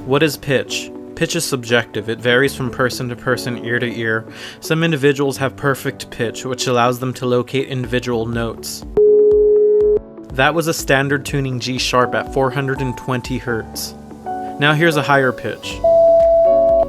What is pitch? Pitch is subjective. It varies from person to person, ear to ear. Some individuals have perfect pitch, which allows them to locate individual notes. That was a standard tuning G sharp at 420 Hz. Now here's a higher pitch.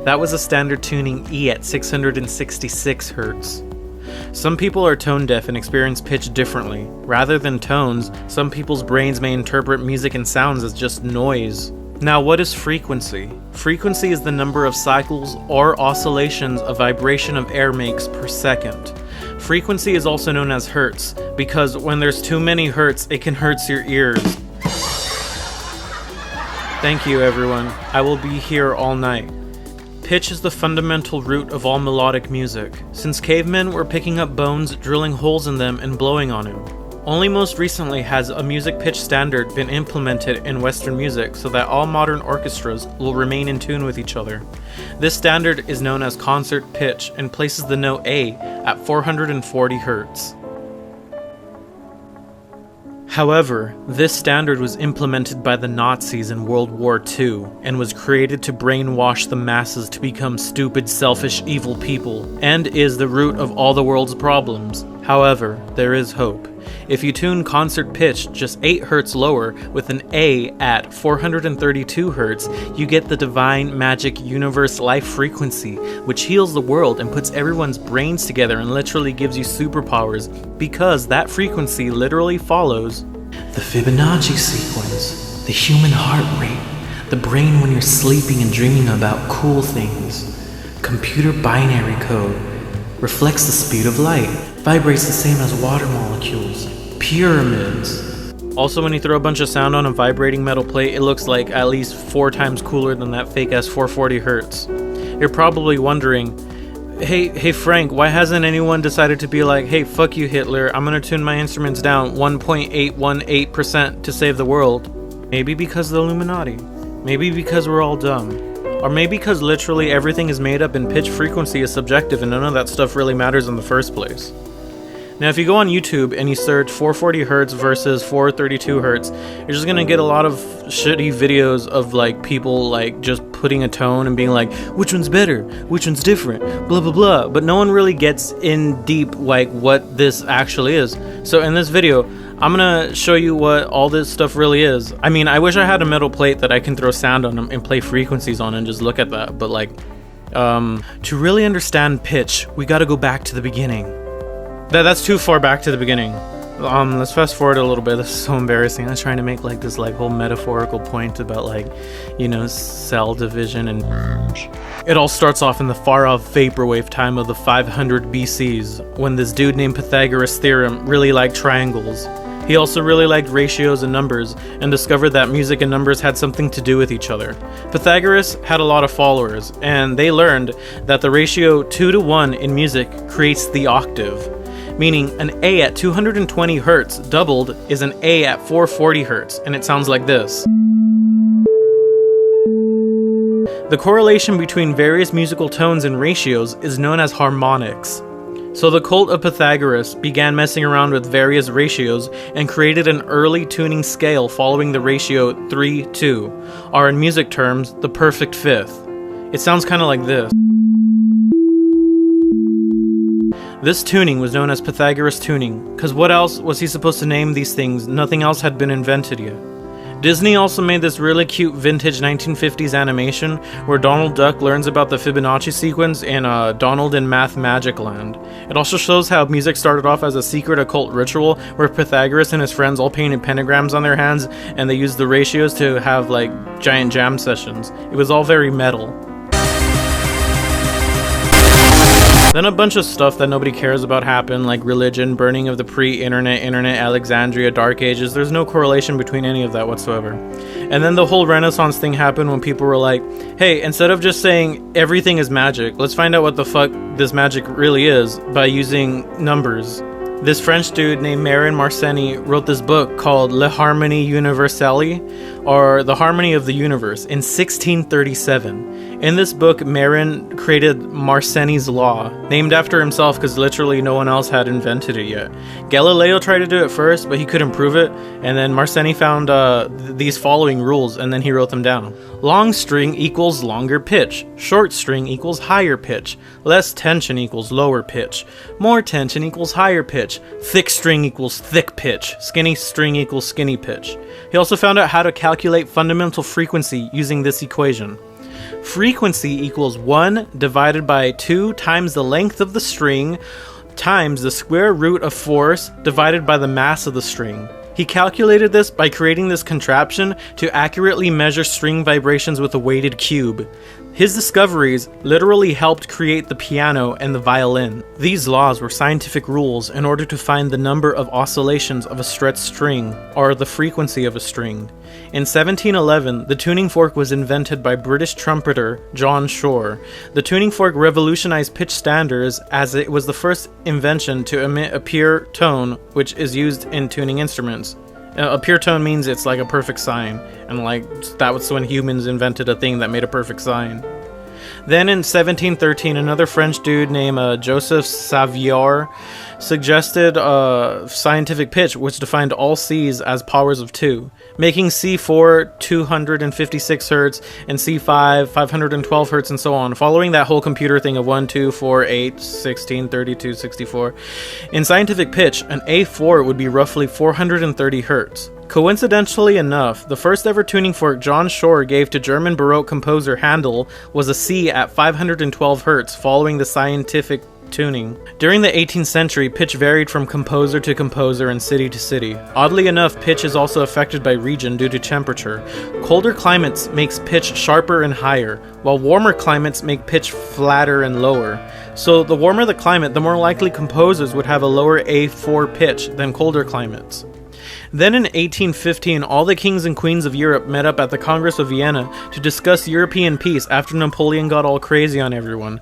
That was a standard tuning E at 666 Hz. Some people are tone deaf and experience pitch differently. Rather than tones, some people's brains may interpret music and sounds as just noise. Now, what is frequency? Frequency is the number of cycles or oscillations a vibration of air makes per second. Frequency is also known as hertz, because when there's too many hertz, it can hurt your ears. Thank you, everyone. I will be here all night. Pitch is the fundamental root of all melodic music. Since cavemen were picking up bones, drilling holes in them, and blowing on them. Only most recently has a music pitch standard been implemented in Western music so that all modern orchestras will remain in tune with each other. This standard is known as concert pitch and places the note A at 440 Hz. However, this standard was implemented by the Nazis in World War II and was created to brainwash the masses to become stupid, selfish, evil people, and is the root of all the world's problems. However, there is hope. If you tune concert pitch just 8 Hz lower with an A at 432 Hz, you get the divine, magic, universe life frequency, which heals the world and puts everyone's brains together and literally gives you superpowers, because that frequency literally follows the Fibonacci sequence, the human heart rate, the brain when you're sleeping and dreaming about cool things, computer binary code, reflects the speed of light, vibrates the same as water molecules, pyramids. Also, when you throw a bunch of sound on a vibrating metal plate, it looks like at least 4 times cooler than that fake ass 440 Hz. You're probably wondering, hey Frank, why hasn't anyone decided to be like, hey, fuck you Hitler, I'm gonna tune my instruments down 1.818% to save the world? Maybe because of the Illuminati. Maybe because we're all dumb. Or maybe because literally everything is made up and pitch frequency is subjective and none of that stuff really matters in the first place. Now, if you go on YouTube and you search 440 Hz versus 432 Hz, you're just gonna get a lot of shitty videos of like people like just putting a tone and being like, which one's better? Which one's different? Blah blah blah. But no one really gets in deep like what this actually is. So in this video, I'm gonna show you what all this stuff really is. I mean, I wish I had a metal plate that I can throw sound on and play frequencies on and just look at that. But like, to really understand pitch, we gotta go back to the beginning. That's too far back to the beginning. Let's fast forward a little bit. This is so embarrassing. I was trying to make like this like whole metaphorical point about like, you know, cell division, and it all starts off in the far off vaporwave time of the 500 BCs when this dude named Pythagoras' theorem really liked triangles. He also really liked ratios and numbers and discovered that music and numbers had something to do with each other. Pythagoras had a lot of followers, and they learned that the ratio 2:1 in music creates the octave. Meaning an A at 220 Hz doubled is an A at 440 Hz, and it sounds like this. The correlation between various musical tones and ratios is known as harmonics. So the cult of Pythagoras began messing around with various ratios and created an early tuning scale following the ratio 3:2, or in music terms, the perfect fifth. It sounds kind of like this. This tuning was known as Pythagoras tuning, because what else was he supposed to name these things? Nothing else had been invented yet. Disney also made this really cute vintage 1950s animation where Donald Duck learns about the Fibonacci sequence in Donald in Math Magic Land. It also shows how music started off as a secret occult ritual where Pythagoras and his friends all painted pentagrams on their hands and they used the ratios to have like giant jam sessions. It was all very metal. Then a bunch of stuff that nobody cares about happened, like religion, burning of the pre-internet, internet, Alexandria, Dark Ages. There's no correlation between any of that whatsoever. And then the whole Renaissance thing happened when people were like, hey, instead of just saying everything is magic, let's find out what the fuck this magic really is by using numbers. This French dude named Marin Mersenne wrote this book called Le Harmonie Universelle, or The Harmony of the Universe, in 1637. In this book, Marin created Marconi's law, named after himself because literally no one else had invented it yet. Galileo tried to do it first, but he couldn't prove it, and then Marconi found these following rules, and then he wrote them down. Long string equals longer pitch. Short string equals higher pitch. Less tension equals lower pitch. More tension equals higher pitch. Thick string equals thick pitch. Skinny string equals skinny pitch. He also found out how to calculate fundamental frequency using this equation. Frequency equals 1 divided by 2 times the length of the string times the square root of force divided by the mass of the string. He calculated this by creating this contraption to accurately measure string vibrations with a weighted cube. His discoveries literally helped create the piano and the violin. These laws were scientific rules in order to find the number of oscillations of a stretched string, or the frequency of a string. In 1711, the tuning fork was invented by British trumpeter John Shore. The tuning fork revolutionized pitch standards as it was the first invention to emit a pure tone, which is used in tuning instruments. A pure tone means it's like a perfect sine, and that was when humans invented a thing that made a perfect sine. Then in 1713, another French dude named Joseph Savior suggested scientific pitch, which defined all C's as powers of 2, making C4 256 Hz and C5 512 Hz and so on, following that whole computer thing of 1, 2, 4, 8, 16, 32, 64. In scientific pitch, an A4 would be roughly 430 Hz. Coincidentally enough, the first ever tuning fork John Shore gave to German Baroque composer Handel was a C at 512 Hz, following the scientific tuning. During the 18th century, pitch varied from composer to composer and city to city. Oddly enough, pitch is also affected by region due to temperature. Colder climates makes pitch sharper and higher, while warmer climates make pitch flatter and lower. So the warmer the climate, the more likely composers would have a lower A4 pitch than colder climates. Then in 1815, all the kings and queens of Europe met up at the Congress of Vienna to discuss European peace after Napoleon got all crazy on everyone.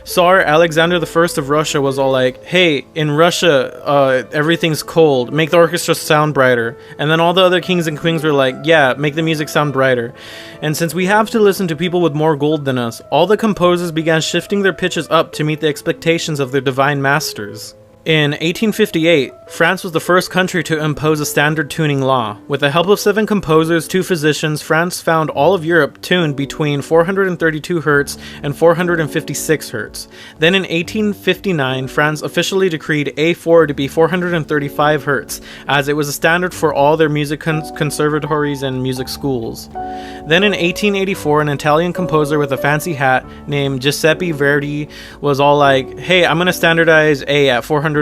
Tsar Alexander I of Russia was all like, hey, in Russia, everything's cold, make the orchestra sound brighter. And then all the other kings and queens were like, yeah, make the music sound brighter. And since we have to listen to people with more gold than us, all the composers began shifting their pitches up to meet the expectations of their divine masters. In 1858, France was the first country to impose a standard tuning law. With the help of 7 composers, 2 physicians, France found all of Europe tuned between 432 Hz and 456 Hz. Then in 1859, France officially decreed A4 to be 435 Hz, as it was a standard for all their music conservatories and music schools. Then in 1884, an Italian composer with a fancy hat named Giuseppe Verdi was all like, hey, I'm gonna standardize A at 432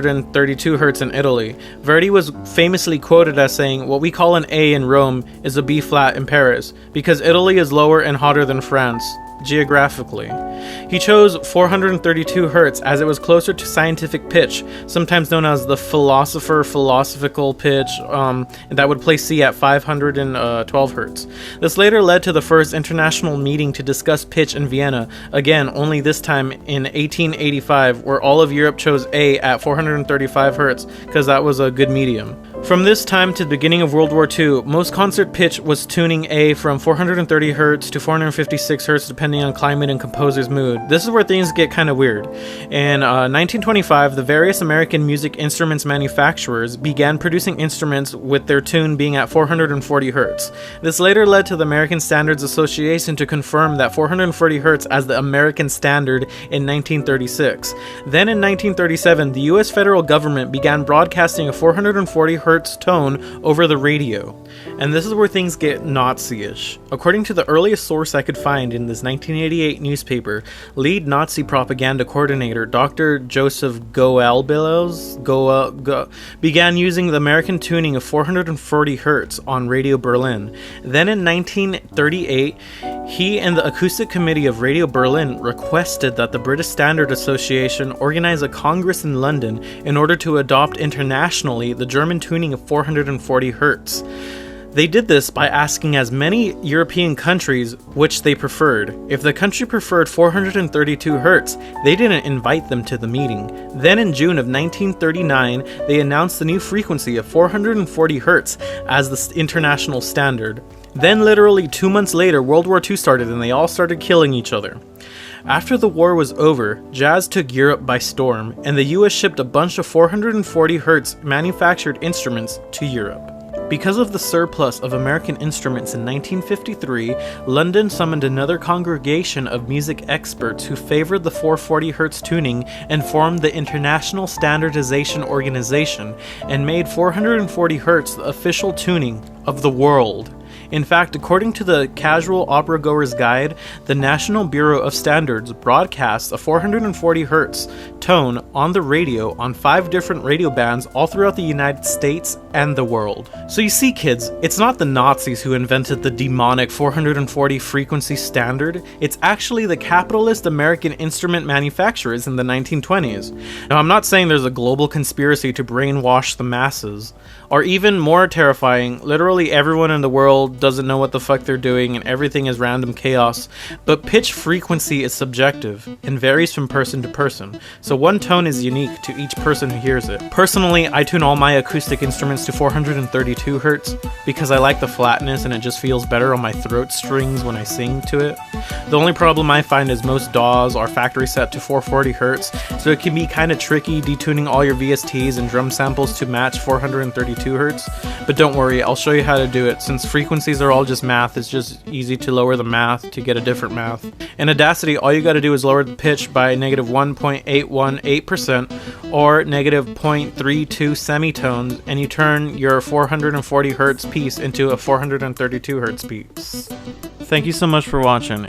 Hz in Italy. Verdi was famously quoted as saying, what we call an A in Rome is a B flat in Paris, because Italy is lower and hotter than France, geographically. He chose 432 Hz as it was closer to scientific pitch, sometimes known as the philosophical pitch, that would place C at 512 Hz. This later led to the first international meeting to discuss pitch in Vienna, again only this time in 1885, where all of Europe chose A at 435 Hz because that was a good medium. From this time to the beginning of World War II, most concert pitch was tuning A from 430 Hz to 456 Hz depending on climate and composer's mood. This is where things get kind of weird. In 1925, the various American music instruments manufacturers began producing instruments with their tune being at 440 Hz. This later led to the American Standards Association to confirm that 440 Hz as the American standard in 1936. Then in 1937, the US federal government began broadcasting a 440 Hz tone over the radio. And this is where things get Nazi-ish. According to the earliest source I could find in this 1988 newspaper, lead Nazi propaganda coordinator Dr. Joseph Goebbels began using the American tuning of 440 Hz on Radio Berlin. Then in 1938, he and the Acoustic Committee of Radio Berlin requested that the British Standard Association organize a congress in London in order to adopt internationally the German tuning of 440 Hz. They did this by asking as many European countries which they preferred. If the country preferred 432 Hz, they didn't invite them to the meeting. Then in June of 1939, they announced the new frequency of 440 Hz as the international standard. Then literally 2 months later, World War II started and they all started killing each other. After the war was over, jazz took Europe by storm, and the US shipped a bunch of 440 Hz manufactured instruments to Europe. Because of the surplus of American instruments in 1953, London summoned another congregation of music experts who favored the 440 Hz tuning and formed the International Standardization Organization and made 440 Hz the official tuning of the world. In fact, according to the Casual Opera Goer's Guide, the National Bureau of Standards broadcasts a 440 Hz tone on the radio on 5 different radio bands all throughout the United States and the world. So you see, kids, it's not the Nazis who invented the demonic 440 frequency standard, it's actually the capitalist American instrument manufacturers in the 1920s. Now, I'm not saying there's a global conspiracy to brainwash the masses, or even more terrifying, literally everyone in the world doesn't know what the fuck they're doing and everything is random chaos, but pitch frequency is subjective and varies from person to person, so one tone is unique to each person who hears it. Personally, I tune all my acoustic instruments to 432 Hz because I like the flatness and it just feels better on my throat strings when I sing to it. The only problem I find is most DAWs are factory set to 440 Hz, so it can be kind of tricky detuning all your VSTs and drum samples to match 432 Hz, but don't worry, I'll show you how to do it. Since frequencies are all just math, it's just easy to lower the math to get a different math. In Audacity, all you gotta do is lower the pitch by negative 1.818% or negative 0.32 semitones, and you turn your 440 Hz piece into a 432 Hz piece. Thank you so much for watching.